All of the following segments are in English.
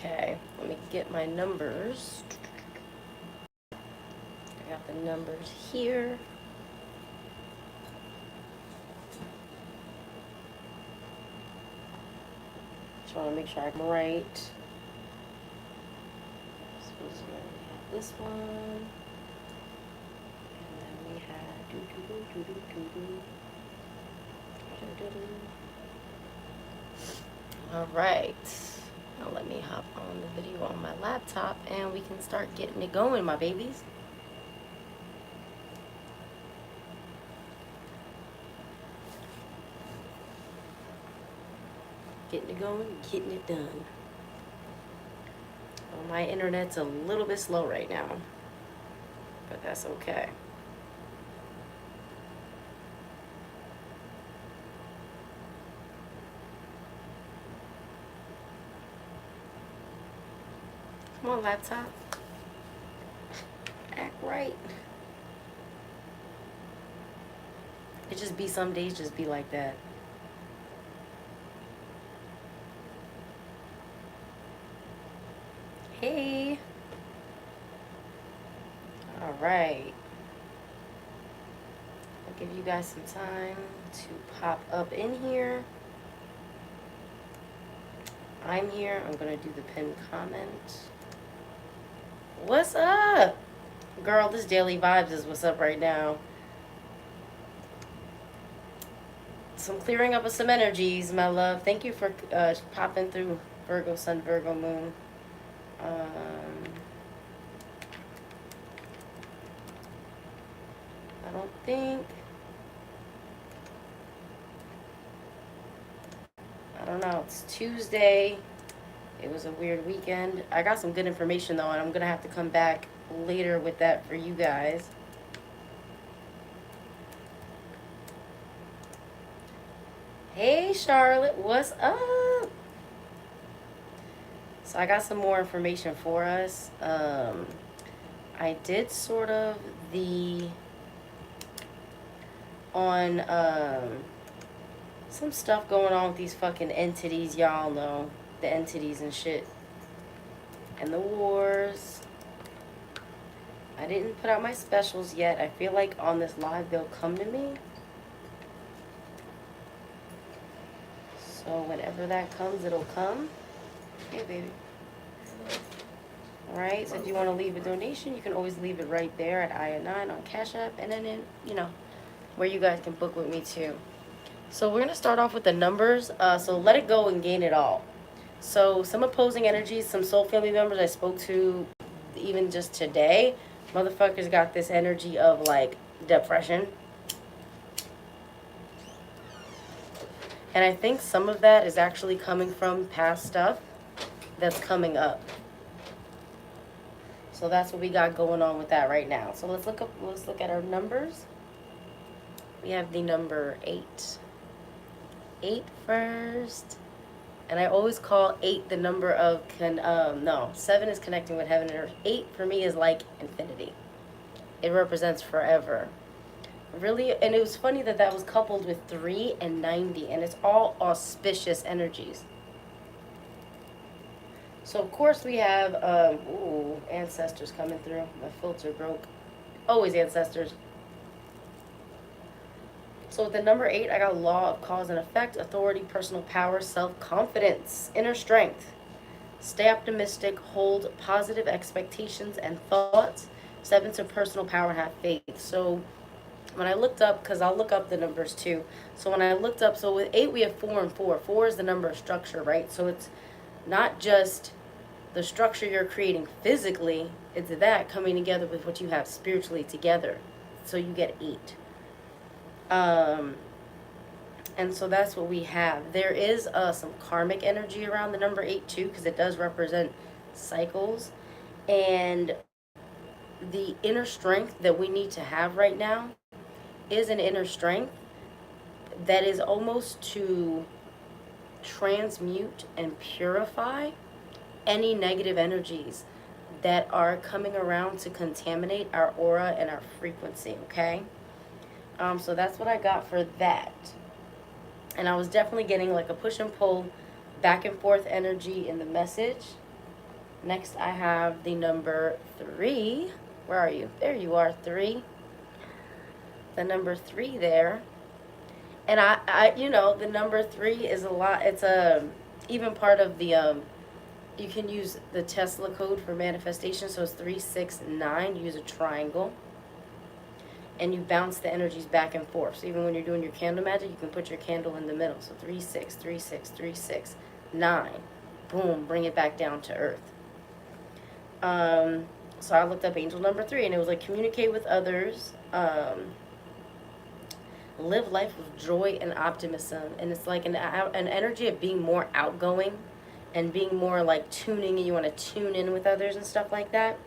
Okay, let me get my numbers. I got the numbers here. Just want to make sure I'm right. So we have this one. And then we have All right. Now let me hop on the video on my laptop and we can start getting it going, my babies. Getting it going, getting it done. Well, my internet's a little bit slow right now, but that's okay. Come on, laptop. Act right. It just be some days just be like that. Hey. All right. I'll give you guys some time to pop up in here. I'm here. I'm going to do the pinned comment. What's up? Girl, this daily vibes is what's up right now. Some clearing up of some energies, my love. Thank you for popping through, Virgo Sun, Virgo Moon. I don't think... I don't know. It's Tuesday. It was a weird weekend. I got some good information, though, and I'm going to have to come back later with that for you guys. Hey, Charlotte. What's up? So I got some more information for us. I did sort of on some stuff going on with these fucking entities. Y'all know the entities and shit. And the wars. I didn't put out my specials yet. I feel like on this live they'll come to me. So whenever that comes, it'll come. Hey, baby. Alright, so if you want to leave a donation, you can always leave it right there at IN9 on CashApp. And then, you know, where you guys can book with me too. So we're going to start off with the numbers. So let it go and gain it all. So some opposing energies, some soul family members I spoke to even just today. Motherfuckers got this energy of like depression. And I think some of that is actually coming from past stuff that's coming up. So that's what we got going on with that right now. So let's look at our numbers. We have the number 8. 8 first. And I always call 8 the number of 7 is connecting with heaven and earth. 8 for me is like infinity. It represents forever. Really, and it was funny that that was coupled with 3 and 90, and it's all auspicious energies. So of course we have ancestors coming through. My filter broke. Always ancestors. So with the number 8, I got law of cause and effect, authority, personal power, self-confidence, inner strength. Stay optimistic, hold positive expectations and thoughts. 7 to personal power and have faith. So when I looked up, because I'll look up the numbers too. So when I looked up, so with 8 we have 4 and 4. 4 is the number of structure, right? So it's not just the structure you're creating physically, it's that coming together with what you have spiritually together. So you get 8. And so that's what we have. There is some karmic energy around the number 8 too, because it does represent cycles. And the inner strength that we need to have right now is an inner strength that is almost to transmute and purify any negative energies that are coming around to contaminate our aura and our frequency, okay? So that's what I got for that. And I was definitely getting like a push and pull, back and forth energy in the message. Next, I have the number 3. Where are you? There you are, 3. The number 3 there. And the number 3 is a lot. It's even part of the, you can use the Tesla code for manifestation. So it's 369. You use a triangle. And you bounce the energies back and forth. So even when you're doing your candle magic, you can put your candle in the middle. So 3 6 3 6 3 6 9. Boom, bring it back down to earth. So I looked up angel number 3, and it was like communicate with others, live life with joy and optimism. And it's like an energy of being more outgoing and being more like tuning, and you want to tune in with others and stuff like that.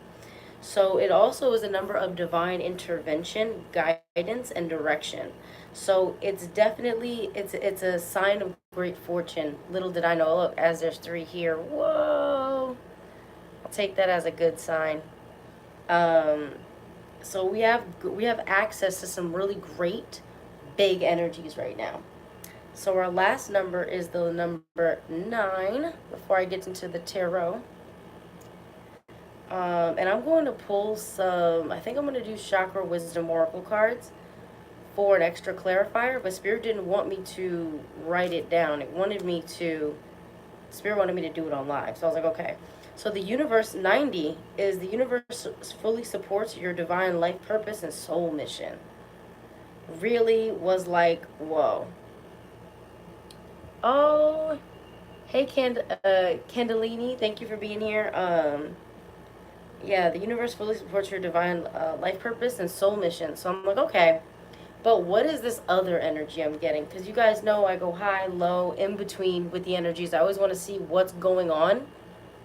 So it also is a number of divine intervention, guidance, and direction. So it's definitely, it's a sign of great fortune. Little did I know, look, as there's 3 here, whoa, I'll take that as a good sign. So we have access to some really great big energies right now. So our last number is the number 9, before I get into the tarot. And I'm going to pull some, I think I'm going to do Chakra Wisdom Oracle cards for an extra clarifier, but Spirit didn't want me to write it down. Spirit wanted me to do it on live. So I was like, okay. So the universe 90 is the universe fully supports your divine life purpose and soul mission. Really was like, whoa. Oh, hey, Candelini, thank you for being here. Yeah, the universe fully supports your divine life purpose and soul mission. So I'm like, okay, but what is this other energy I'm getting? Because you guys know I go high, low, in between with the energies. I always want to see what's going on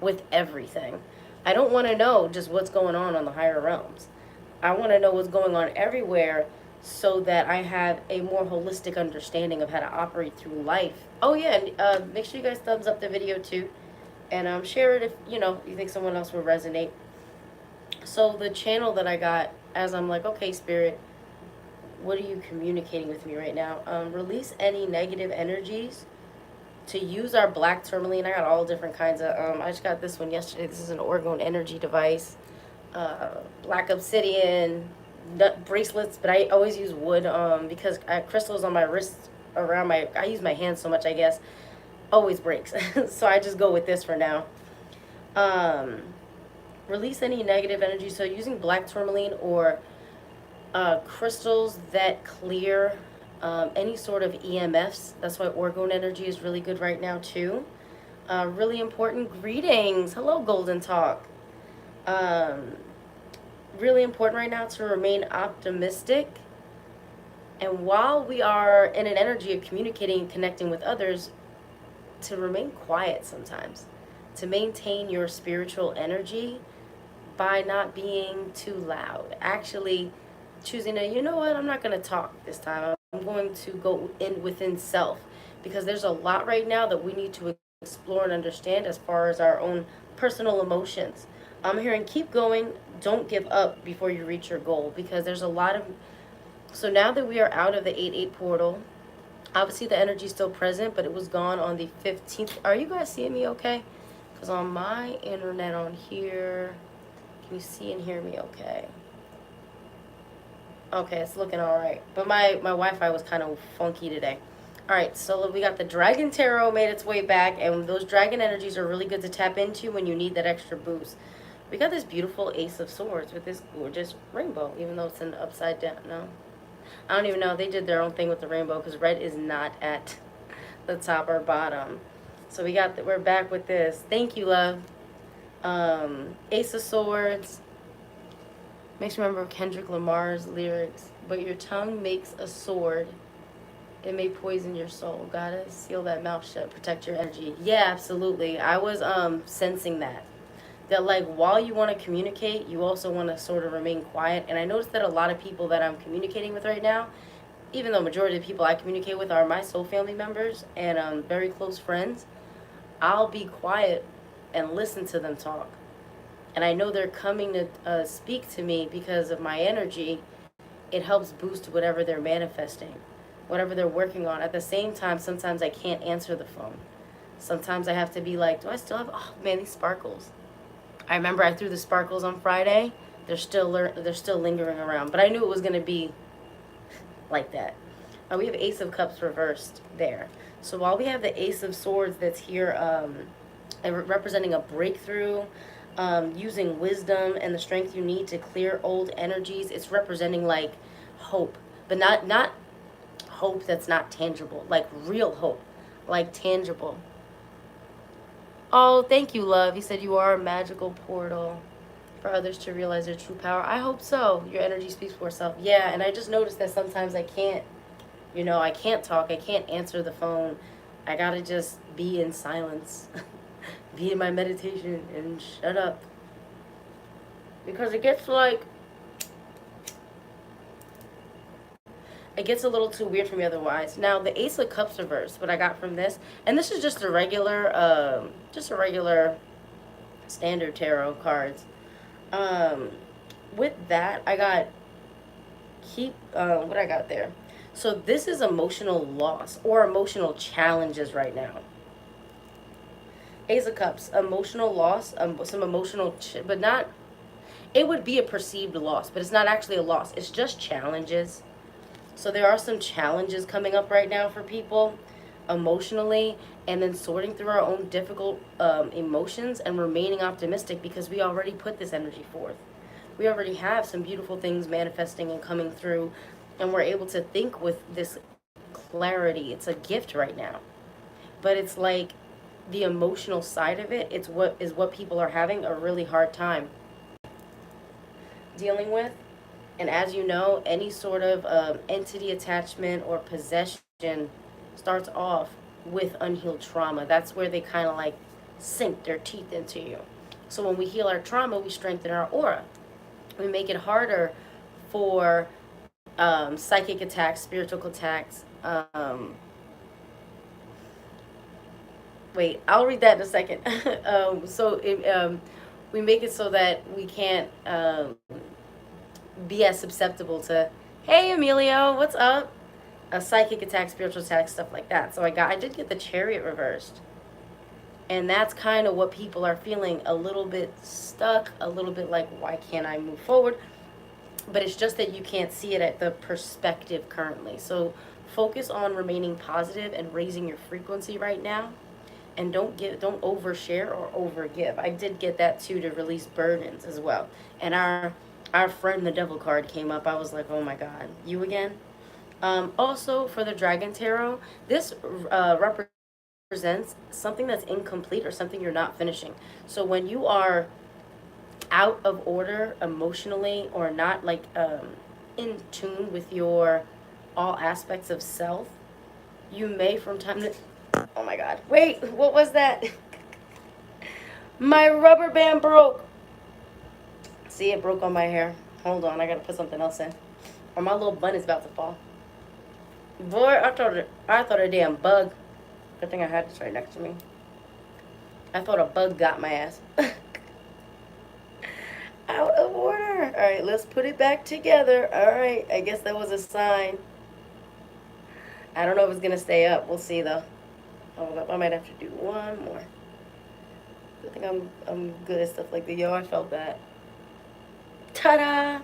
with everything. I don't want to know just what's going on the higher realms. I want to know what's going on everywhere so that I have a more holistic understanding of how to operate through life. Oh yeah, and make sure you guys thumbs up the video too. And share it if, you think someone else will resonate. So the channel that I got, as I'm like, okay, Spirit, what are you communicating with me right now? Release any negative energies. To use our black tourmaline, I got all different kinds of, I just got this one yesterday. This is an orgone energy device. Black obsidian, nut bracelets, but I always use wood because crystals on my wrists I use my hands so much, I guess, always breaks. So I just go with this for now. Release any negative energy. So using black tourmaline or crystals that clear any sort of EMFs. That's why orgone energy is really good right now too. Really important. Greetings. Hello, Golden Talk. Really important right now to remain optimistic. And while we are in an energy of communicating and connecting with others, to remain quiet sometimes. To maintain your spiritual energy by not being too loud. Actually choosing to, you know what, I'm not going to talk this time. I'm going to go in within self. Because there's a lot right now that we need to explore and understand as far as our own personal emotions. I'm hearing keep going, don't give up before you reach your goal. Because there's a lot of... So now that we are out of the 8-8 portal, obviously the energy is still present, but it was gone on the 15th. Are you guys seeing me okay? Because on my internet on here, can you see and hear me okay? Okay, it's looking all right. But my Wi-Fi was kind of funky today. All right, so we got the Dragon Tarot made its way back, and those dragon energies are really good to tap into when you need that extra boost. We got this beautiful Ace of Swords with this gorgeous rainbow, even though it's an upside down. No, I don't even know. They did their own thing with the rainbow because red is not at the top or bottom. So we're back with this. Thank you, love. Ace of Swords. Makes me remember Kendrick Lamar's lyrics. But your tongue makes a sword. It may poison your soul. Gotta seal that mouth shut. Protect your energy. Yeah, absolutely. I was sensing that. That like while you want to communicate, you also want to sort of remain quiet. And I noticed that a lot of people that I'm communicating with right now, even though majority of the people I communicate with are my soul family members and very close friends, I'll be quiet and listen to them talk. And I know they're coming to speak to me because of my energy. It helps boost whatever they're manifesting, whatever they're working on. At the same time, sometimes I can't answer the phone. Sometimes I have to be like, do I still have, oh man, these sparkles. I remember I threw the sparkles on Friday. They're still lingering around, but I knew it was going to be like that. We have Ace of Cups reversed there. So while we have the Ace of Swords that's here representing a breakthrough, using wisdom and the strength you need to clear old energies, it's representing like hope, but not hope that's not tangible, like real hope, like tangible. Oh, thank you, love. He said you are a magical portal for others to realize their true power. I hope so. Your energy speaks for itself. Yeah, and I just noticed that sometimes I can't, I can't talk. I can't answer the phone. I gotta just be in silence, be in my meditation and shut up. Because it gets a little too weird for me otherwise. Now, the Ace of Cups reverse, what I got from this, and this is just a regular standard tarot cards. With that, I got what I got there. So this is emotional loss or emotional challenges right now. Ace of Cups, emotional loss, some emotional, but not, it would be a perceived loss, but it's not actually a loss. It's just challenges. So there are some challenges coming up right now for people emotionally, and then sorting through our own difficult emotions and remaining optimistic because we already put this energy forth. We already have some beautiful things manifesting and coming through, and we're able to think with this clarity. It's a gift right now. But it's like the emotional side of it, it's what people are having a really hard time dealing with. And as you know, any sort of entity attachment or possession starts off with unhealed trauma. That's where they kind of like sink their teeth into you. So when we heal our trauma, we strengthen our aura. We make it harder for psychic attacks, spiritual attacks. Wait, I'll read that in a second. We make it so that we can't be as susceptible to, hey Emilio, what's up? A psychic attack, spiritual attack, stuff like that. So I did get the Chariot reversed. And that's kind of what people are feeling, a little bit stuck, a little bit like, why can't I move forward? But it's just that you can't see it at the perspective currently. So focus on remaining positive and raising your frequency right now. And don't overshare or overgive. I did get that too, to release burdens as well. And our friend the Devil card came up. I was like, oh my God, you again? Also, for the Dragon Tarot, this represents something that's incomplete or something you're not finishing. So when you are out of order emotionally or not like in tune with your all aspects of self, you may from time to... Oh my God. Wait, what was that? My rubber band broke. See, it broke on my hair. Hold on, I gotta put something else in. Or my little bun is about to fall. Boy, I thought a damn bug. Good thing I had this right next to me. I thought a bug got my ass. Out of order. All right, let's put it back together. All right, I guess that was a sign. I don't know if it's gonna stay up. We'll see though. Hold up, I might have to do one more. I think I'm good at stuff like that. Yo, I felt that. Ta-da!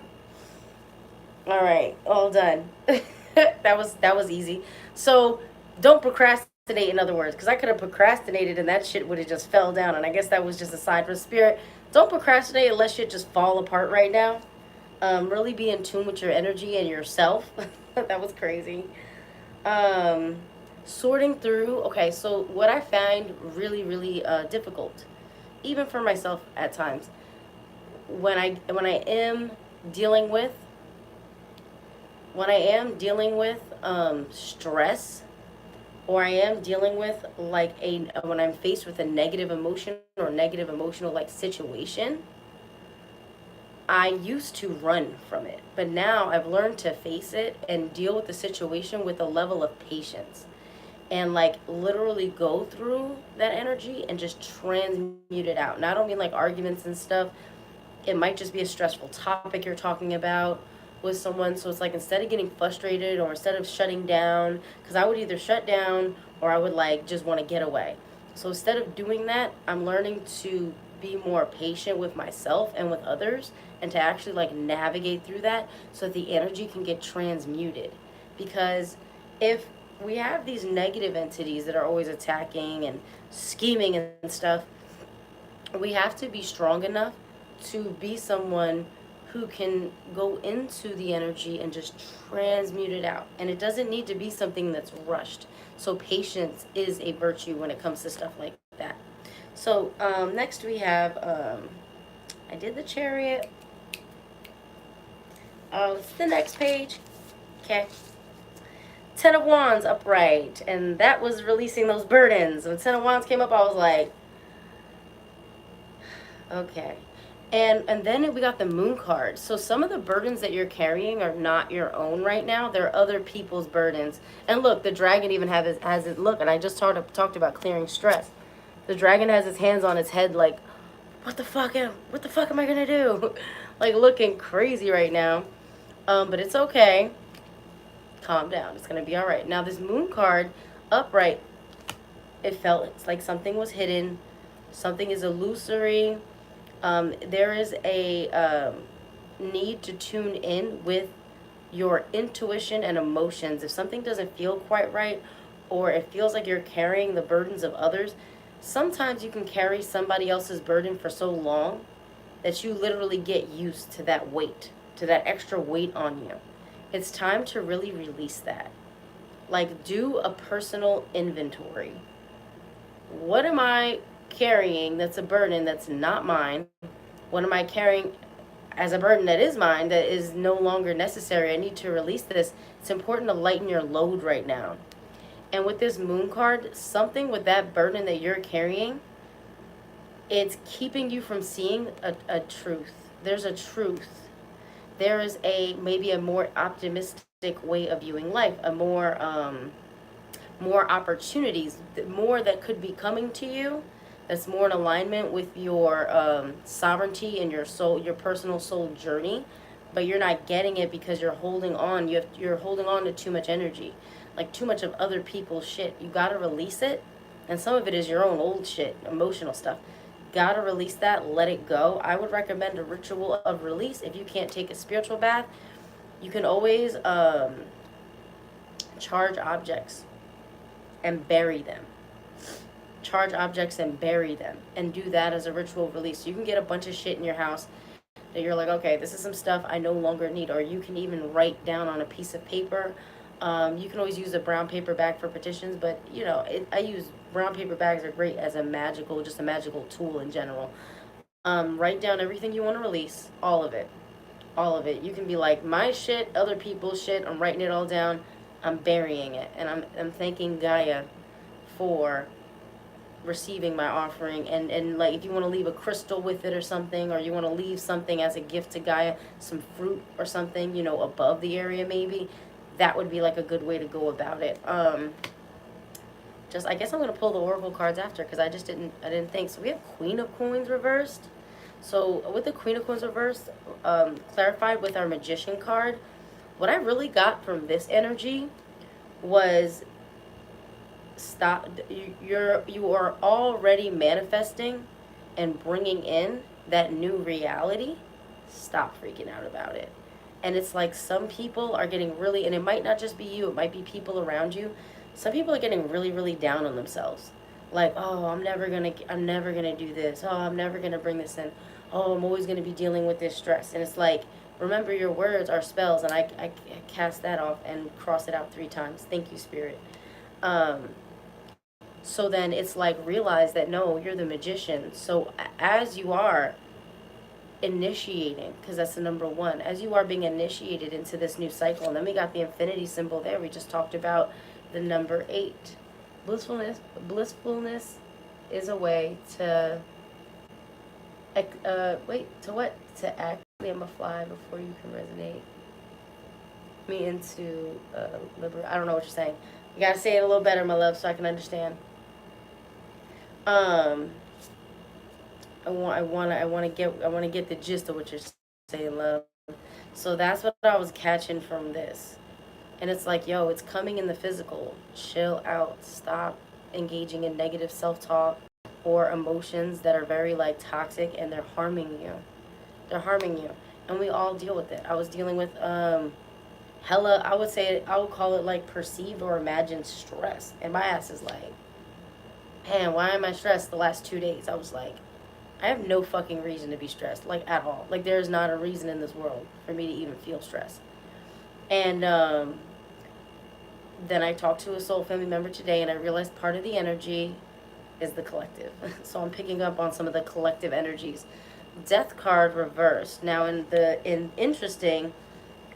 All right, all done. that was easy. So don't procrastinate, in other words, because I could have procrastinated and that shit would have just fell down. And I guess that was just a sign from spirit. Don't procrastinate and let shit just fall apart right now. Really be in tune with your energy and yourself. That was crazy. Sorting through. Okay, so what I find really, really difficult, even for myself at times, when I am dealing with stress, or I am dealing with like when I'm faced with a negative emotion or negative emotional like situation, I used to run from it, but now I've learned to face it and deal with the situation with a level of patience, and like literally go through that energy and just transmute it out. And I don't mean like arguments and stuff. It might just be a stressful topic you're talking about with someone. So it's like, instead of getting frustrated or instead of shutting down, because I would either shut down or I would like just want to get away. So instead of doing that, I'm learning to be more patient with myself and with others, and to actually like navigate through that so that the energy can get transmuted. Because if we have these negative entities that are always attacking and scheming and stuff, we have to be strong enough to be someone who can go into the energy and just transmute it out. And it doesn't need to be something that's rushed. So patience is a virtue when it comes to stuff like that. So next we have, I did the chariot. It's the next page. Okay. Ten of Wands upright. And that was releasing those burdens. When Ten of Wands came up, I was like, okay. And then we got the Moon card. So some of the burdens that you're carrying are not your own right now. They're other people's burdens. And look, the dragon even has it. Look, and I just talked about clearing stress. The dragon has his hands on its head like, what the fuck am I going to do? Like looking crazy right now. But it's okay. Calm down. It's going to be all right. Now this Moon card upright, it felt like something was hidden. Something is illusory. There is a need to tune in with your intuition and emotions. If something doesn't feel quite right, or it feels like you're carrying the burdens of others, sometimes you can carry somebody else's burden for so long that you literally get used to that weight, to that extra weight on you. It's time to really release that. Like, do a personal inventory. What am I carrying that's a burden that's not mine? What am I carrying as a burden that is mine that is no longer necessary? I need to release this. It's important to lighten your load right now. And with this Moon card, something with that burden that you're carrying, it's keeping you from seeing a truth. There's a truth. There is maybe a more optimistic way of viewing life, a more opportunities, more that could be coming to you, that's more in alignment with your sovereignty and your soul, your personal soul journey, but you're not getting it because you're holding on. You're holding on to too much energy, like too much of other people's shit. You gotta release it, and some of it is your own old shit, emotional stuff. Gotta release that, let it go. I would recommend a ritual of release. If you can't take a spiritual bath, you can always charge objects and bury them. Charge objects and bury them, and do that as a ritual release. You can get a bunch of shit in your house that you're like, okay, this is some stuff I no longer need. Or you can even write down on a piece of paper. You can always use a brown paper bag for petitions, but you know, I use brown paper bags are great as a magical tool in general. Write down everything you want to release, all of it. You can be like, my shit, other people's shit, I'm writing it all down, I'm burying it, and I'm thanking Gaia for receiving my offering. And like, if you want to leave a crystal with it or something, or you want to leave something as a gift to Gaia, some fruit or something, you know, above the area maybe, that would be like a good way to go about it. I guess I'm going to pull the oracle cards after, because I didn't think. So we have Queen of Coins reversed. So with the Queen of Coins reversed, clarified with our Magician card, what I really got from this energy was, stop. You are already manifesting and bringing in that new reality. Stop freaking out about it. And it's like some people are getting really, and it might not just be you, it might be people around you. Some people are getting really, really down on themselves. Like, oh, I'm never gonna do this. Oh, I'm never gonna bring this in. Oh, I'm always gonna be dealing with this stress. And it's like, remember, your words are spells, and I cast that off and cross it out 3 times. Thank you, Spirit. So then it's like, realize that no, you're the magician. So as you are initiating, because that's the number 1, as you are being initiated into this new cycle, and then we got the infinity symbol there. We just talked about the number 8. Blissfulness is a way to to actually, I'm a fly before you can resonate me into I don't know what you're saying. You gotta say it a little better, my love, so I can understand. I want to get the gist of what you're saying, love. So that's what I was catching from this. And it's like, yo, it's coming in the physical. Chill out. Stop engaging in negative self-talk or emotions that are very like toxic, and they're harming you. They're harming you. And we all deal with it. I was dealing with hella, I would call it like perceived or imagined stress. And my ass is like, man, why am I stressed the last 2 days? I was like, I have no fucking reason to be stressed, like at all. Like there's not a reason in this world for me to even feel stressed. And then I talked to a soul family member today, and I realized part of the energy is the collective. So I'm picking up on some of the collective energies. Death card reversed. Now in interesting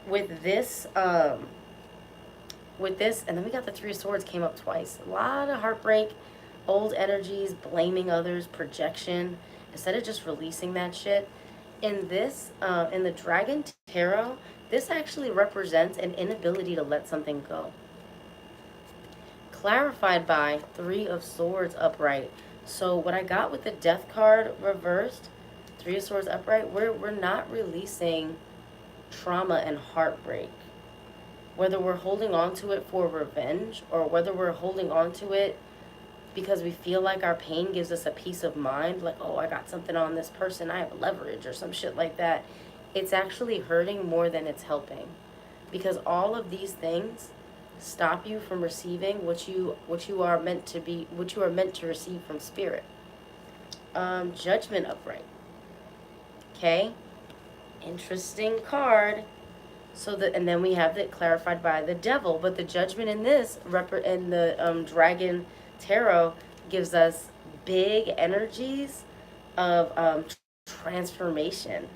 with this, and then we got the Three of Swords came up twice. A lot of heartbreak, old energies, blaming others, projection, instead of just releasing that shit. In this, in the Dragon Tarot, this actually represents an inability to let something go. Clarified by Three of Swords upright. So what I got with the Death card reversed, Three of Swords upright, we're not releasing trauma and heartbreak. Whether we're holding on to it for revenge, or whether we're holding on to it because we feel like our pain gives us a peace of mind, like, oh, I got something on this person, I have leverage or some shit like that, it's actually hurting more than it's helping. Because all of these things stop you from receiving what you are meant to be, what you are meant to receive from spirit. Judgment upright. Okay? Interesting card. So and then we have it clarified by the Devil, but the Judgment in this in the Dragon Tarot gives us big energies of transformation.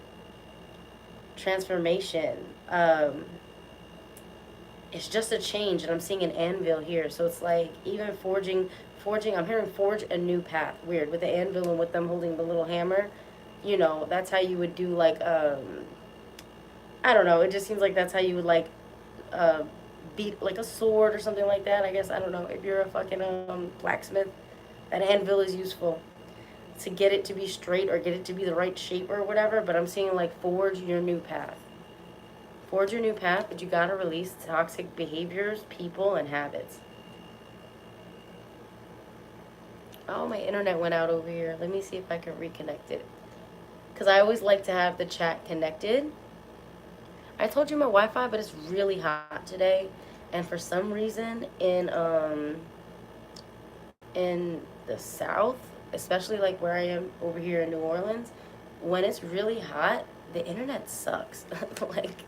It's just a change, and I'm seeing an anvil here, so it's like even forging. I'm hearing forge a new path. Weird, with the anvil and with them holding the little hammer. You know, that's how you would do like I don't know, it just seems like that's how you would like beat like a sword or something like that, I guess. I don't know, if you're a fucking blacksmith, that anvil is useful to get it to be straight or get it to be the right shape or whatever. But I'm seeing like forge your new path. Forge your new path, but you gotta release toxic behaviors, people, and habits. Oh, my internet went out over here. Let me see if I can reconnect it, because I always like to have the chat connected. I told you my Wi-Fi, but it's really hot today, and for some reason in the South, especially like where I am over here in New Orleans, when it's really hot, the internet sucks. Like,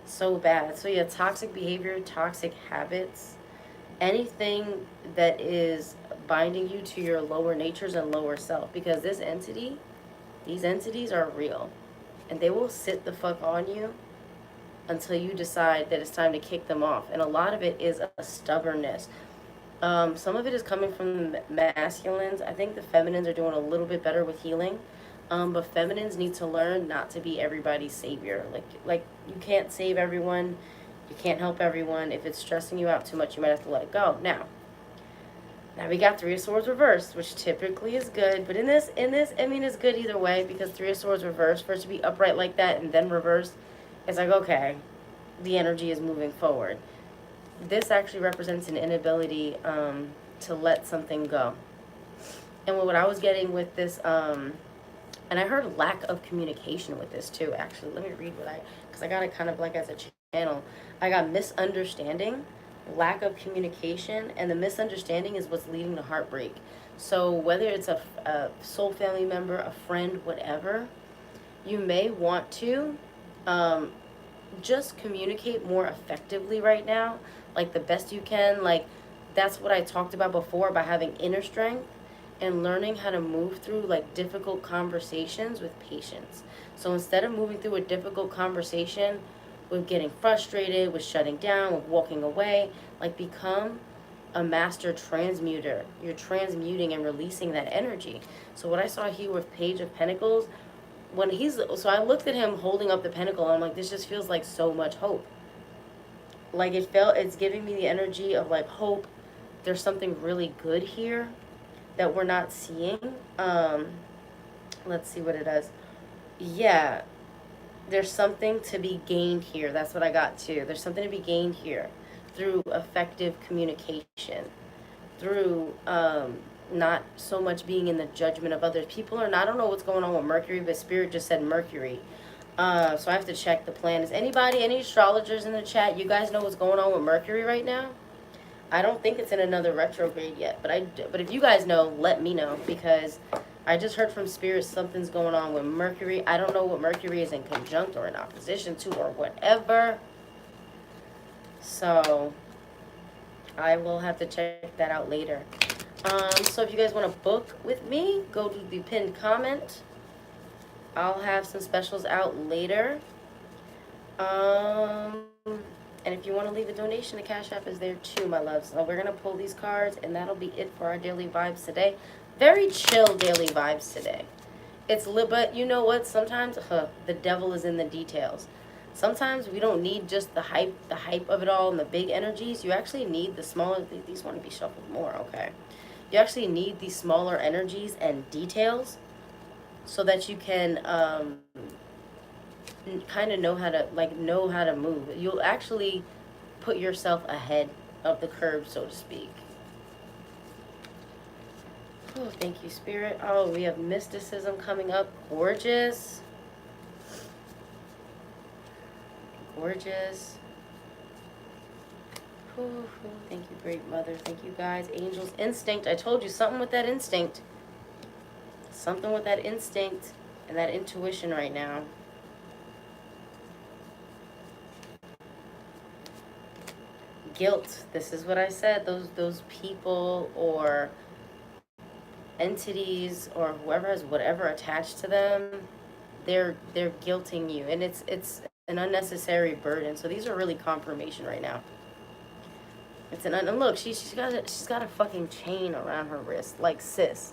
so bad. So yeah, toxic behavior, toxic habits, anything that is binding you to your lower natures and lower self, because these entities are real, and they will sit the fuck on you until you decide that it's time to kick them off. And a lot of it is a stubbornness. Some of it is coming from the masculines. I think the feminines are doing a little bit better with healing. But feminines need to learn not to be everybody's savior. Like you can't save everyone. You can't help everyone. If it's stressing you out too much, you might have to let it go. Now we got Three of Swords reversed, which typically is good. But in this, I mean, it's good either way, because Three of Swords reversed, for it to be upright like that and then reversed, it's like, okay, the energy is moving forward. This actually represents an inability to let something go. And what I was getting with this, and I heard lack of communication with this too, actually. Let me read because I got it kind of like as a channel. I got misunderstanding, lack of communication, and the misunderstanding is what's leading to heartbreak. So whether it's a soul family member, a friend, whatever, you may want to just communicate more effectively right now, like the best you can. Like, that's what I talked about before, about having inner strength and learning how to move through like difficult conversations with patience. So instead of moving through a difficult conversation with getting frustrated, with shutting down, with walking away, like, become a master transmuter. You're transmuting and releasing that energy. So what I saw here with Page of Pentacles, so I looked at him holding up the pentacle, and I'm like, this just feels like so much hope. Like, it's giving me the energy of like hope. There's something really good here that we're not seeing. Let's see what it does. Yeah, there's something to be gained here. That's what I got too. There's something to be gained here through effective communication. through not so much being in the judgment of others. People are not, I don't know what's going on with Mercury, but Spirit just said Mercury. So I have to check the plan. Is anybody, any astrologers in the chat, you guys know what's going on with Mercury right now? I don't think it's in another retrograde yet, but if you guys know, let me know, because I just heard from Spirit something's going on with Mercury. I don't know what Mercury is in conjunct or in opposition to or whatever. So I will have to check that out later. So if you guys want to book with me, go to the pinned comment. I'll have some specials out later. And if you want to leave a donation, the Cash App is there too, my loves. So we're going to pull these cards, and that'll be it for our daily vibes today. Very chill daily vibes today. It's lit, but you know what? Sometimes the devil is in the details. Sometimes we don't need just the hype of it all and the big energies. You actually need the smaller, these want to be shuffled more, okay. You actually need these smaller energies and details so that you can kind of know how to move. You'll actually put yourself ahead of the curve, so to speak. Oh, thank you, Spirit. Oh, we have mysticism coming up. Gorgeous. Gorgeous. Ooh, thank you, Great Mother. Thank you, guys. Angels. Instinct. I told you, something with that instinct. Something with that instinct and that intuition right now. Guilt. This is what I said. Those people or entities or whoever has whatever attached to them, they're guilting you, and it's an unnecessary burden. So these are really confirmation right now. It's and look, she's got a fucking chain around her wrist, like, sis,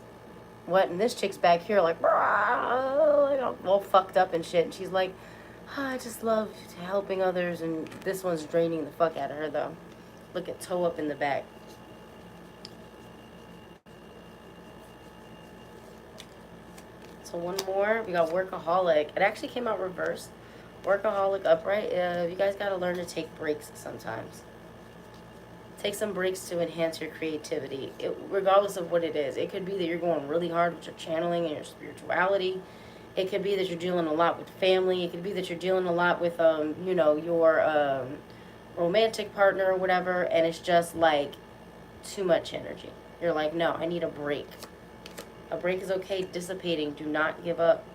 what? And this chick's back here like all fucked up and shit, and she's like, I just love helping others, and this one's draining the fuck out of her though. Look at toe up in the back. So one more, we got Workaholic. It actually came out reversed. Workaholic upright. You guys got to learn to take breaks sometimes. Take some breaks to enhance your creativity, regardless of what it is. It could be that you're going really hard with your channeling and your spirituality. It could be that you're dealing a lot with family. It could be that you're dealing a lot with, your romantic partner or whatever, and it's just like too much energy. You're like, no, I need a break. A break is okay. Dissipating. Do not give up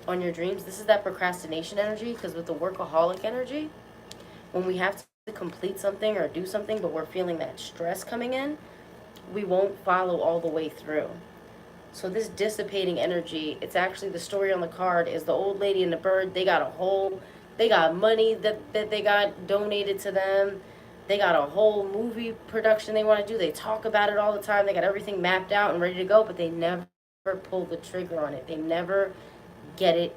on your dreams. This is that procrastination energy, because with the workaholic energy, when we have to complete something or do something, but we're feeling that stress coming in, we won't follow all the way through. So this dissipating energy, it's actually, the story on the card is the old lady and the bird. They got money that they got donated to them. They got a whole movie production they want to do. They talk about it all the time. They got everything mapped out and ready to go, but they never pull the trigger on it. They never get it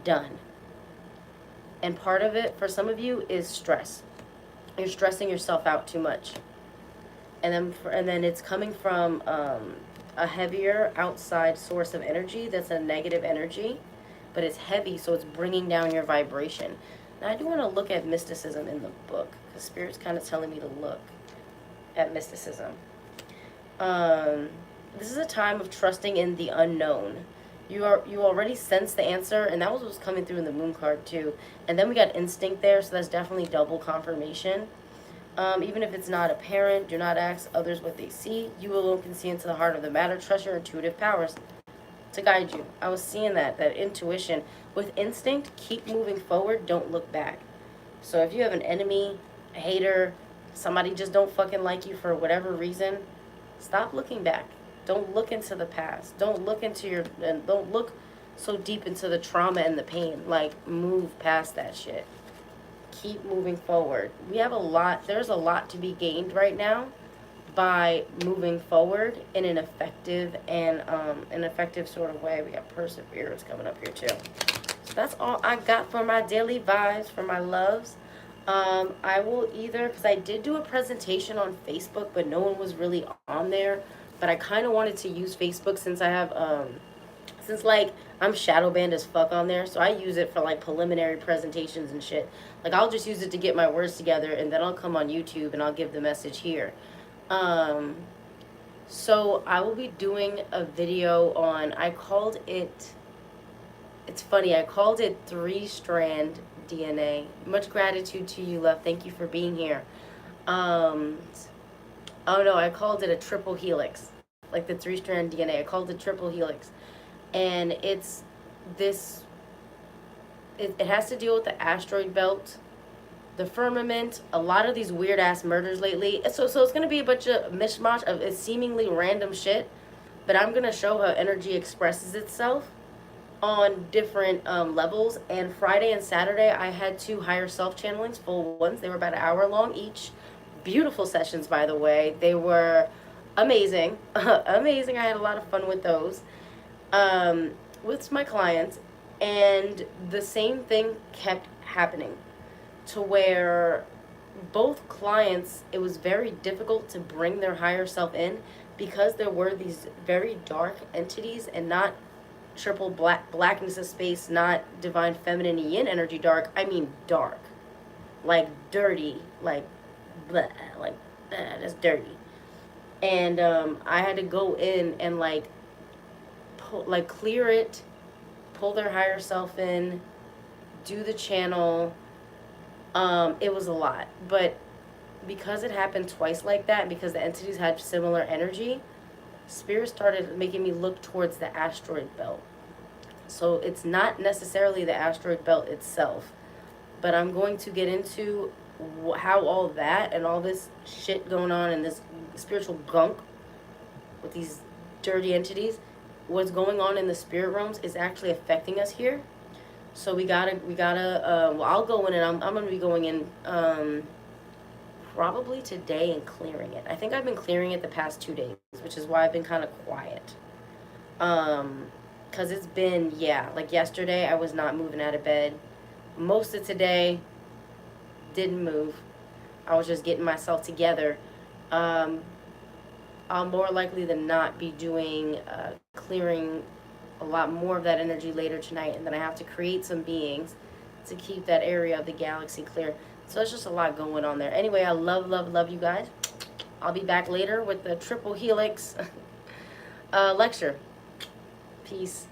done. And part of it, for some of you, is stress. You're stressing yourself out too much. And then it's coming from a heavier outside source of energy that's a negative energy, but it's heavy, so it's bringing down your vibration. Now, I do want to look at mysticism in the book, because Spirit's kind of telling me to look at mysticism. This is a time of trusting in the unknown. You already sense the answer, and that was what was coming through in the moon card too. And then we got instinct there, so that's definitely double confirmation. Even if it's not apparent, do not ask others what they see. You alone can see into the heart of the matter. Trust your intuitive powers to guide you. I was seeing that intuition. With instinct, keep moving forward. Don't look back. So if you have an enemy, a hater, somebody just don't fucking like you for whatever reason, stop looking back. Don't look into the past. Don't look so deep into the trauma and the pain. Like, move past that shit. Keep moving forward. There's a lot to be gained right now by moving forward in an effective sort of way. We got perseverance coming up here too. So that's all I got for my daily vibes, for my loves. I will because I did do a presentation on Facebook, but no one was really on there. But I kind of wanted to use Facebook since I have, I'm shadow banned as fuck on there. So I use it for like preliminary presentations and shit. Like, I'll just use it to get my words together, and then I'll come on YouTube and I'll give the message here. So I will be doing a video on, I called it, it's funny, I called it 3-strand DNA. Much gratitude to you, love. Thank you for being here. Oh no, I called it a triple helix. Like the 3-strand DNA. I called it triple helix. And it's this, it has to deal with the asteroid belt, the firmament, a lot of these weird ass murders lately. So it's going to be a bunch of mishmash of seemingly random shit, but I'm going to show how energy expresses itself on different levels. And Friday and Saturday, I had 2 higher self channelings, full ones. They were about an hour long each. Beautiful sessions, by the way. They were amazing. Amazing. I had a lot of fun with those with my clients. And the same thing kept happening, to where both clients, it was very difficult to bring their higher self in, because there were these very dark entities, and not triple blackness of space, not divine feminine yin energy dark. I mean dark, like dirty, like blah, like that's dirty. And I had to go in and like clear it, pull their higher self in, do the channel. It was a lot, but because it happened twice like that, because the entities had similar energy, Spirit started making me look towards the asteroid belt. So it's not necessarily the asteroid belt itself, but I'm going to get into how all that and all this shit going on, and this spiritual gunk with these dirty entities, what's going on in the spirit realms is actually affecting us here. So we gotta well, I'll go in, and I'm gonna be going in probably today and clearing it. I think I've been clearing it the past 2 days, which is why I've been kind of quiet. Cause it's been, yeah, like yesterday I was not moving out of bed. Most of today didn't move. I was just getting myself together. I'll more likely than not be doing clearing a lot more of that energy later tonight, and then I have to create some beings to keep that area of the galaxy clear. So there's just a lot going on there. Anyway, I love you guys. I'll be back later with the triple helix lecture. Peace.